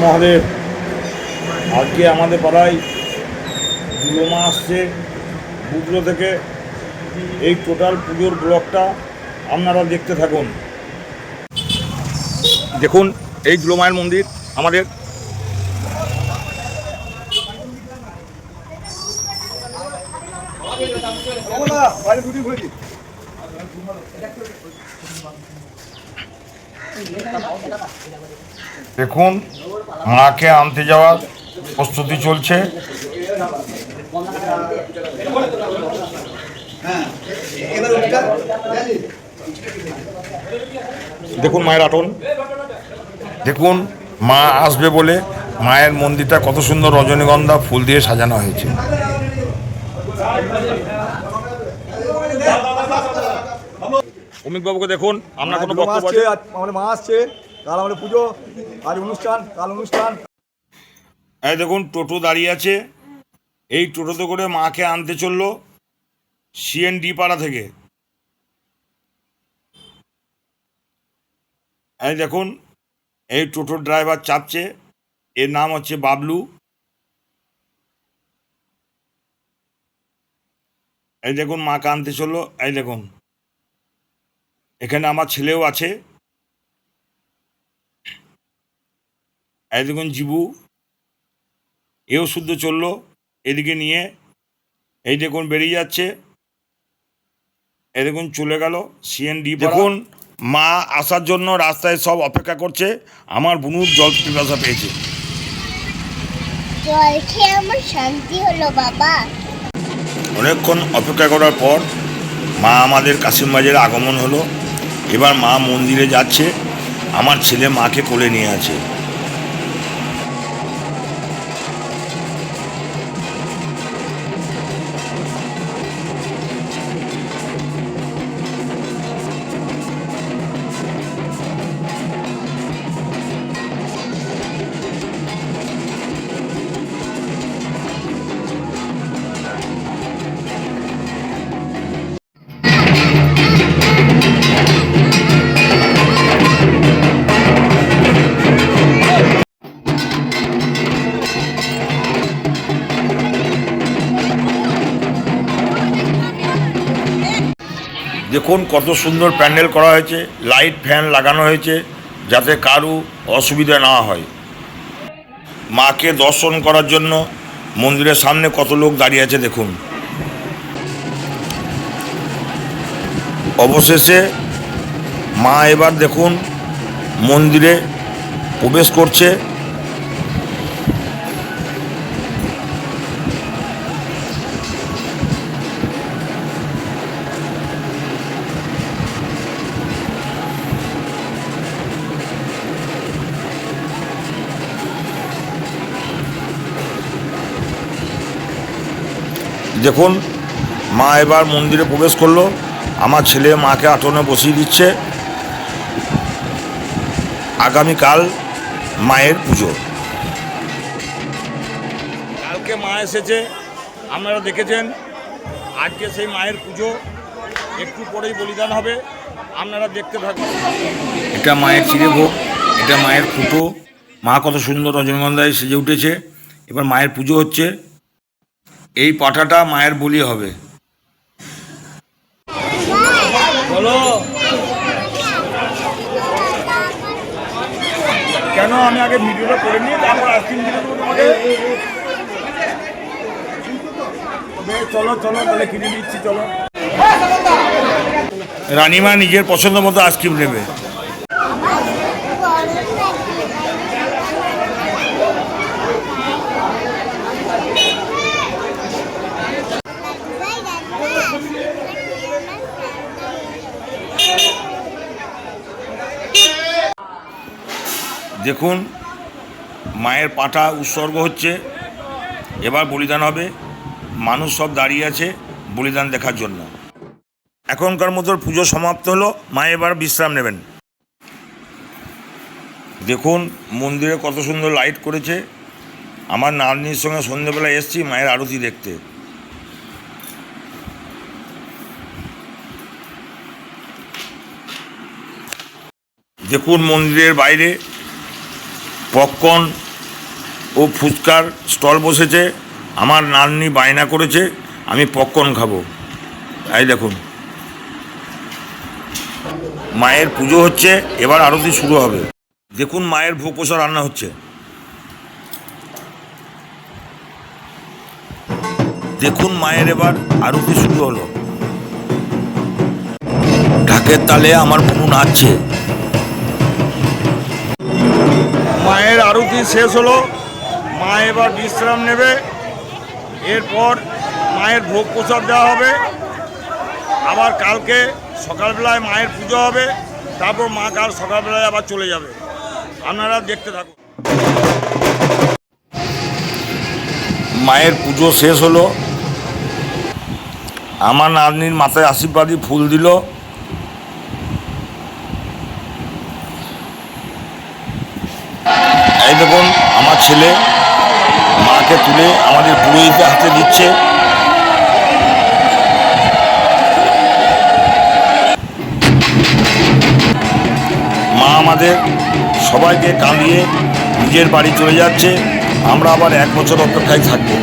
মহাদেব। আজকে আমাদের পাড়ায় দুলো মা আসছে বুগলো থেকে। এই টোটাল পুজোর ব্লগটা আপনারা দেখতে থাকুন। দেখুন এই দুলো মায়ের মন্দির আমাদের। দেখুন মাকে আনতে যাওয়ার প্রস্তুতি চলছে। দেখুন মায়ের আটন। দেখুন মা আসবে বলে মায়ের মন্দিরটা কত সুন্দর রজনীগন্ধা ফুল দিয়ে সাজানো হয়েছে। অমিত বাবুকে দেখুন। আমরা কোনো বক্তব্য আছে? আমাদের মা আসছে, কাল আমাদের পুজো, আজ অনুষ্ঠান, কাল অনুষ্ঠান। এই দেখুন টোটো দাঁড়িয়ে আছে। এই টোটোতে করে মাকে আনতে চললো সিএনডি পাড়া থেকে। এই দেখুন এই টোটোর ড্রাইভার চাপছে, এর নাম হচ্ছে বাবলু। এই দেখুন মাকে আনতে চললো। এই দেখুন এখানে আমার ছেলেও আছে। এই দেখুন জিবু, এও শুদ্ধ চললো এদিকে নিয়ে। এই দেখুন বেরিয়ে যাচ্ছে। এই দেখুন চলে গেল সিএনডি। দেখুন মা আসার জন্য রাস্তায় সব অপেক্ষা করছে। আমার বুনুর জল পিপাসা পেয়েছে। জল খেয়ে আমার শান্তি হলো বাবা। অনেকক্ষণ অপেক্ষা করার পর মা আমাদের কাশিমবাজারে আগমন হলো। এবার মা মন্দিরে যাচ্ছে। আমার ছেলে মাকে কোলে নিয়ে আছে। দেখুন কত সুন্দর প্যান্ডেল করা হয়েছে, লাইট ফ্যান লাগানো হয়েছে যাতে কারু অসুবিধা না হয়। মাকে দর্শন করার জন্য মন্দিরের সামনে কত লোক দাঁড়িয়ে আছে দেখুন। অবশেষে মা এবার দেখুন মন্দিরে প্রবেশ করছে। দেখুন মা এবার মন্দিরে প্রবেশ করলো। আমার ছেলে মাকে আটনে বসিয়ে দিচ্ছে। আগামীকাল মায়ের পুজো। কালকে মা এসেছে, আপনারা দেখেছেন। আজকে সেই মায়ের পুজো, একটু পরেই বলিদান হবে, আপনারা দেখতে থাকুন। এটা মায়ের চিড়েভোগ, এটা মায়ের ফুটো। মা কত সুন্দর রজনীগন্ধায় সেজে উঠেছে। এবার মায়ের পুজো হচ্ছে। এই পাঠাটা মায়ের বলি হবে। বলো কেন? আমি আগে ভিডিওটা করে নিয়ে তারপর আইসক্রিম কিনে দেবো তোমাকে। চলো চলো তাহলে কিনে নিচ্ছি, চলো। রানিমা নিজের পছন্দ মতো আইসক্রিম নেবে। দেখুন মায়ের পাঁঠা উৎসর্গ হচ্ছে। এবার বলিদান হবে। মানুষ সব দাঁড়িয়ে আছে বলিদান দেখার জন্য। এখনকার মতো পুজো সমাপ্ত হলো। মা এবার বিশ্রাম নেবেন। দেখুন মন্দিরে কত সুন্দর লাইট করেছে। আমার নাতনির সঙ্গে সন্ধ্যেবেলা এসেছি মায়ের আরতি দেখতে। দেখুন মন্দিরের বাইরে পপকর্ন ও ফুচকার স্টল বসেছে। আমার নাতনি বায়না করেছে আমি পপকর্ন খাবো। এই দেখুন, মায়ের পুজো হচ্ছে, এবার আরতি শুরু হবে। দেখুন মায়ের ভোগ প্রসাদ রান্না হচ্ছে। দেখুন মায়ের এবার আরতি শুরু হলো। ঢাকের তালে আমার বুনু নাচছে। মায়ের আরতি শেষ হলো, মা এবার বিশ্রাম নেবে। এরপর মায়ের ভোগ প্রসাদ দেওয়া হবে। আবার কালকে সকালবেলায় মায়ের পুজো হবে, তারপর মা কাল সকালবেলায় আবার চলে যাবে। আপনারা দেখতে থাকুন। মায়ের পুজো শেষ হলো, আমার নাতনির মাথায় আশীর্বাদী ফুল দিল। এই দেখুন আমার ছেলে মাকে তুলে আমাদের পুরোহিতের হাতে দিচ্ছে। মা আমাদের সবাইকে কাঁদিয়ে নিজের বাড়ি চলে যাচ্ছে। আমরা আবার 1 বছর অপেক্ষায় থাকবো।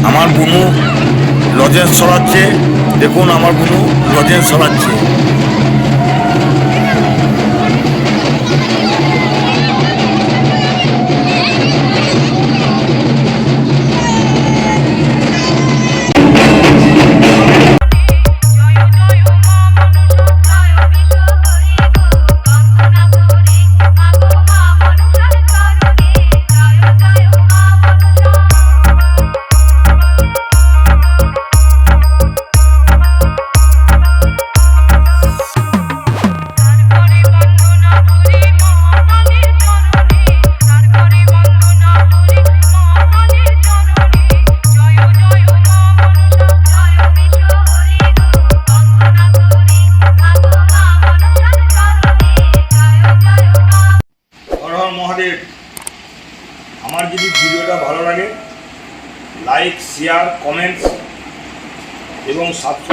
আমার বুনু লজেন্স ছড়াচ্ছে। দেখুন আমার বুনু লজেন্স ছড়াচ্ছে। মহাদেব, আমার যদি ভিডিওটা ভালো লাগে লাইক, শেয়ার, কমেন্টস এবং সাবস্ক্রাইব